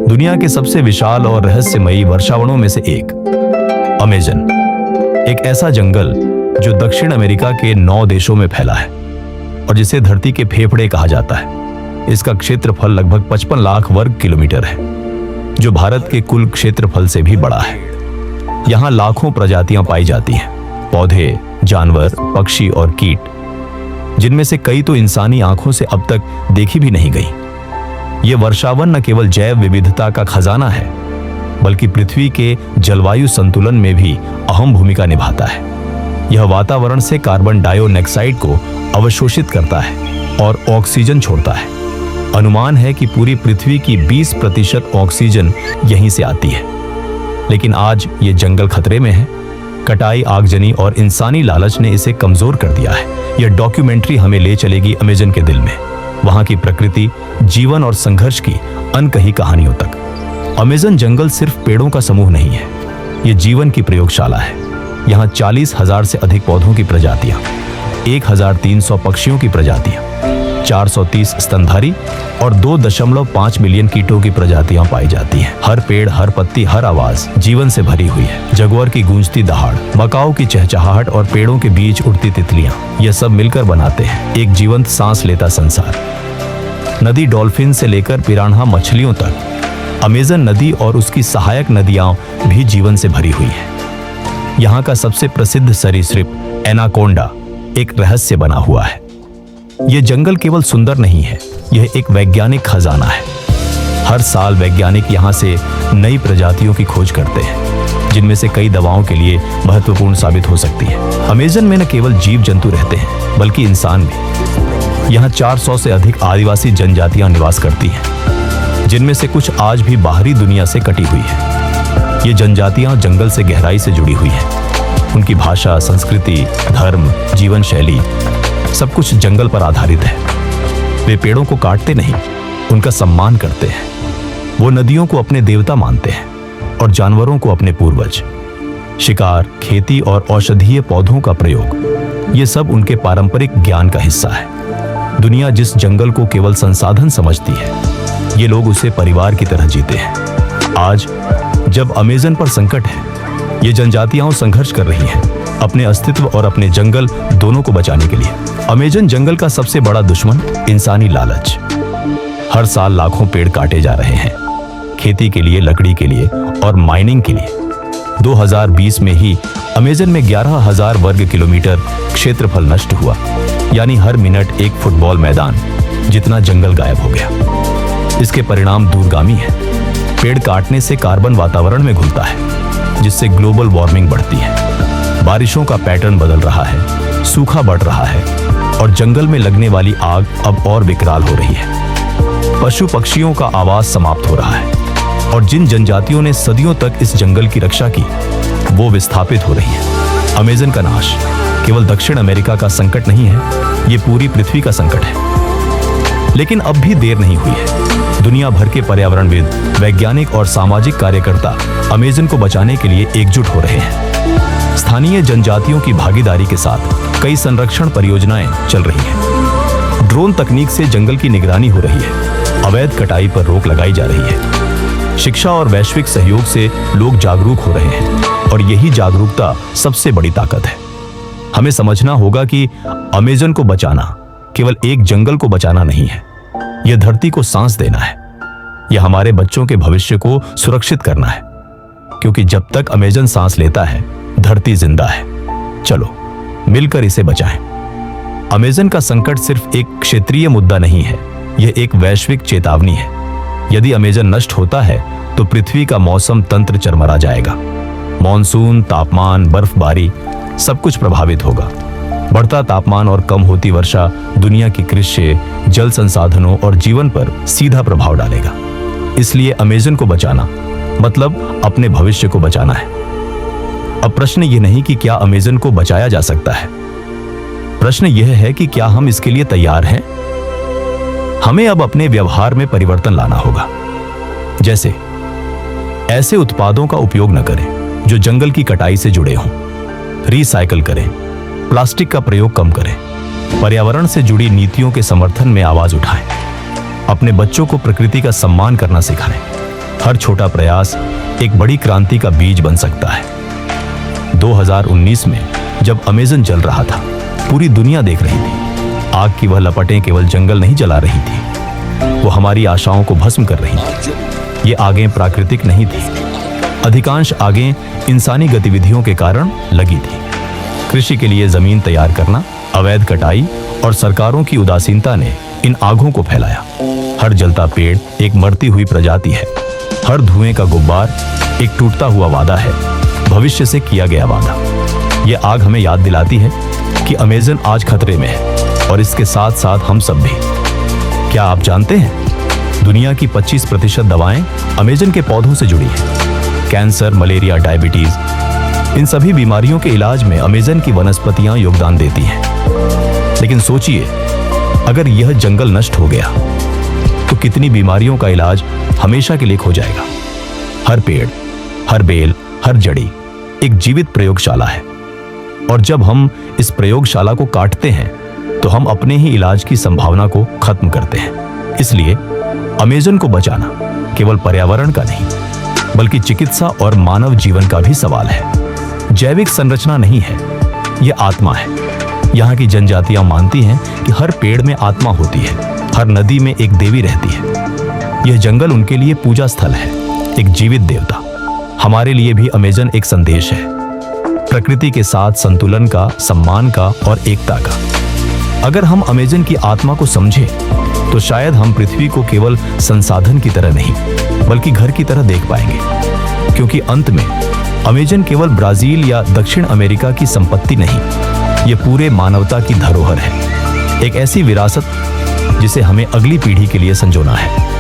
दुनिया के सबसे विशाल और रहस्यमयी वर्षावनों में से एक अमेजन, एक ऐसा जंगल जो दक्षिण अमेरिका के 9 देशों में फैला है और जिसे धरती के फेफड़े कहा जाता है। इसका क्षेत्रफल लगभग 55 लाख वर्ग किलोमीटर है, जो भारत के कुल क्षेत्रफल से भी बड़ा है। यहाँ लाखों प्रजातियां पाई जाती हैं, पौधे, जानवर, पक्षी और कीट, जिनमें से कई तो इंसानी आंखों से अब तक देखी भी नहीं गई। ये वर्षावन न केवल जैव विविधता का खजाना है, बल्कि पृथ्वी के जलवायु संतुलन में भी अहम भूमिका निभाता है। यह वातावरण से कार्बन डाइऑक्साइड को अवशोषित करता है और ऑक्सीजन छोड़ता है। अनुमान है कि पूरी पृथ्वी की 20% ऑक्सीजन यहीं से आती है। लेकिन आज ये जंगल खतरे में है। कटाई, आगजनी और इंसानी लालच ने इसे कमजोर कर दिया है। यह डॉक्यूमेंट्री हमें ले चलेगी अमेजन के दिल में, वहां की प्रकृति, जीवन और संघर्ष की अनकही कहानियों तक। अमेजन जंगल सिर्फ पेड़ों का समूह नहीं है, ये जीवन की प्रयोगशाला है। यहाँ 40,000 से अधिक पौधों की प्रजातियां, 1,300 पक्षियों की प्रजातियां, 430 स्तनधारी और 2.5 मिलियन कीटों की प्रजातियां पाई जाती हैं। हर पेड़, हर पत्ती, हर आवाज जीवन से भरी हुई है। जगुआर की गूंजती दहाड़, मकाओ की चहचहाहट और पेड़ों के बीच उड़ती तितलियां, यह सब मिलकर बनाते हैं एक जीवंत सांस लेता संसार। नदी डॉल्फिन से लेकर पिरान्हा मछलियों तक, अमेजन नदी और उसकी सहायक नदियां भी जीवन से भरी हुई है। यहाँ का सबसे प्रसिद्ध सरीसृप एनाकोंडा एक रहस्य बना हुआ है। यह जंगल केवल सुंदर नहीं है, यह एक वैज्ञानिक खजाना है। हर साल वैज्ञानिक यहाँ से नई प्रजातियों की खोज करते हैं, जिनमें से कई दवाओं के लिए महत्वपूर्ण साबित हो सकती है। अमेजन में न केवल जीव जंतु रहते हैं, बल्कि इंसान भी। यहाँ 400 से अधिक आदिवासी जनजातियां निवास करती हैं, जिनमें से कुछ आज भी बाहरी दुनिया से कटी हुई है। ये जनजातियां जंगल से गहराई से जुड़ी हुई हैं। उनकी भाषा, संस्कृति, धर्म, जीवन शैली सब कुछ जंगल पर आधारित है। वे पेड़ों को काटते नहीं, उनका सम्मान करते हैं। वो नदियों को अपने देवता मानते हैं और जानवरों को अपने पूर्वज। शिकार, खेती और औषधीय पौधों का प्रयोग, ये सब उनके पारंपरिक ज्ञान का हिस्सा है। दुनिया जिस जंगल को केवल संसाधन समझती है, ये लोग उसे परिवार की तरह जीते हैं। आज जब अमेजन पर संकट है, ये जनजातियां संघर्ष कर रही हैं, अपने अस्तित्व और अपने जंगल दोनों को बचाने के लिए। अमेजन जंगल का सबसे बड़ा दुश्मन इंसानी लालच। हर साल लाखों पेड़ काटे जा रहे हैं, खेती के लिए, लकड़ी के लिए और माइनिंग के लिए। 2020 में ही अमेजन में 11,000 वर्ग किलोमीटर क्षेत्रफल नष्ट हुआ, यानी हर मिनट एक फुटबॉल मैदान जितना जंगल गायब हो गया। इसके परिणाम दूरगामी है। पेड़ काटने से कार्बन वातावरण में घुलता है, जिससे ग्लोबल वार्मिंग बढ़ती है। बारिशों का पैटर्न बदल रहा है, सूखा बढ़ रहा है और जंगल में लगने वाली आग अब और विकराल हो रही है। पशु पक्षियों का आवास समाप्त हो रहा है और जिन जनजातियों ने सदियों तक इस जंगल की रक्षा की, वो विस्थापित हो रही है। अमेजन का नाश केवल दक्षिण अमेरिका का संकट नहीं है, ये पूरी पृथ्वी का संकट है। लेकिन अब भी देर नहीं हुई है। दुनिया भर के पर्यावरणविद, वैज्ञानिक और सामाजिक कार्यकर्ता अमेजन को बचाने के लिए एकजुट हो रहे हैं। स्थानीय जनजातियों की भागीदारी के साथ कई संरक्षण परियोजनाएं चल रही हैं। ड्रोन तकनीक से जंगल की निगरानी हो रही है, अवैध कटाई पर रोक लगाई जा रही है। शिक्षा और वैश्विक सहयोग से लोग जागरूक हो रहे हैं और यही जागरूकता सबसे बड़ी ताकत है। हमें समझना होगा कि अमेजन को बचाना केवल एक जंगल को बचाना नहीं है, यह धरती को सांस देना है। यह हमारे बच्चों के भविष्य को सुरक्षित करना है, क्योंकि जब तक अमेजन सांस लेता है, धरती जिंदा है। चलो मिलकर इसे बचाएं। अमेजन का संकट सिर्फ एक क्षेत्रीय मुद्दा नहीं है, यह एक वैश्विक चेतावनी है। यदि अमेजन नष्ट होता है तो पृथ्वी का मौसम तंत्र चरमरा जाएगा। मॉनसून, तापमान, बर्फबारी सब कुछ प्रभावित होगा। बढ़ता तापमान और कम होती वर्षा दुनिया की कृषि, जल संसाधनों और जीवन पर सीधा प्रभाव डालेगा। इसलिए अमेजन को बचाना मतलब अपने भविष्य को बचाना है। अब प्रश्न यह नहीं कि क्या अमेजन को बचाया जा सकता है, प्रश्न यह है कि क्या हम इसके लिए तैयार हैं। हमें अब अपने व्यवहार में परिवर्तन लाना होगा। जैसे ऐसे उत्पादों का उपयोग न करें जो जंगल की कटाई से जुड़े हों, रिसाइकल करें, प्लास्टिक का प्रयोग कम करें, पर्यावरण से जुड़ी नीतियों के समर्थन में आवाज उठाएं, अपने बच्चों को प्रकृति का सम्मान करना सिखाएं। हर छोटा प्रयास एक बड़ी क्रांति का बीज बन सकता है। 2019 में जब अमेज़न जल रहा था, पूरी दुनिया देख रही थी। आग की वह लपटें केवल जंगल नहीं जला रही थी, वो हमारी आशाओं को भस्म कर रही थी। ये आगें प्राकृतिक नहीं थी, अधिकांश आगें इंसानी गतिविधियों के कारण लगी थी। कृषि के लिए जमीन तैयार करना, अवैध कटाई और सरकारों की उदासीनता ने इन आगों को फैलाया। हर जलता पेड़ एक मरती हुई प्रजाति है, हर धुएं का गुब्बार एक टूटता हुआ वादा है, भविष्य से किया गया वादा। ये आग हमें याद दिलाती है कि अमेज़न आज खतरे में है और इसके साथ साथ हम सब भी। क्या आप जानते हैं, दुनिया की 25% दवाएं अमेज़न के पौधों से जुड़ी हैं। कैंसर, मलेरिया, डायबिटीज, इन सभी बीमारियों के इलाज में अमेज़न की वनस्पतियां योगदान देती हैं। लेकिन सोचिए, अगर यह जंगल नष्ट हो गया तो कितनी बीमारियों का इलाज हमेशा के लिए खो जाएगा। हर पेड़, हर बेल, हर जड़ी एक जीवित प्रयोगशाला है, और जब हम इस प्रयोगशाला को काटते हैं तो हम अपने ही इलाज की संभावना को खत्म करते हैं। इसलिए अमेज़न को बचाना केवल पर्यावरण का नहीं, बल्कि चिकित्सा और मानव जीवन का भी सवाल है। जैविक संरचना नहीं है, यह आत्मा है। यहाँ की जनजातियां मानती हैं कि हर पेड़ में आत्मा होती है, हर नदी में एक देवी रहती है। यह जंगल उनके लिए पूजा स्थल है, एक जीवित देवता। हमारे लिए भी अमेज़न एक संदेश है, प्रकृति के साथ संतुलन का, सम्मान का और एकता का। अगर हम अमेज़न की आत्मा को समझें तो शायद हम पृथ्वी को केवल संसाधन की तरह नहीं, बल्कि घर की तरह देख पाएंगे। क्योंकि अंत में अमेज़न केवल ब्राजील या दक्षिण अमेरिका की संपत्ति नहीं, यह पूरे मानवता की धरोहर है, एक ऐसी विरासत जिसे हमें अगली पीढ़ी के लिए संजोना है।